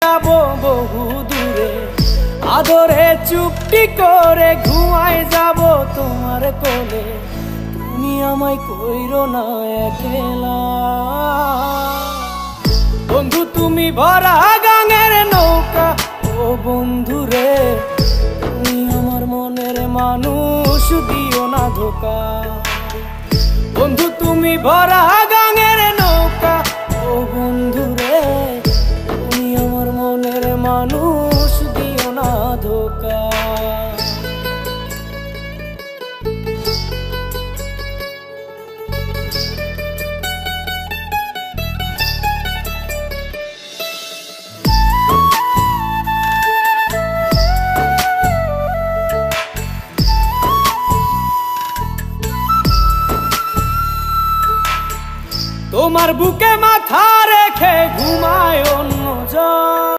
যাবো বহু দূরে, আদরে চুপটি করে ঘুমায় যাব তোমার কোলে। তুমি আমায় কইরো না একলা বন্ধু, তুমি ভরা গাঙের নৌকা। ও বন্ধু রে, তুমি আমার মনের মানুষ, দিও না ধোকা। বন্ধু তুমি ভরা গাঙের নৌকা। ও বন্ধু রে, তুমি আমার মনের মানুষ, দিও না ধোকা। তোমার বুকে মাথা রেখে ঘুমায়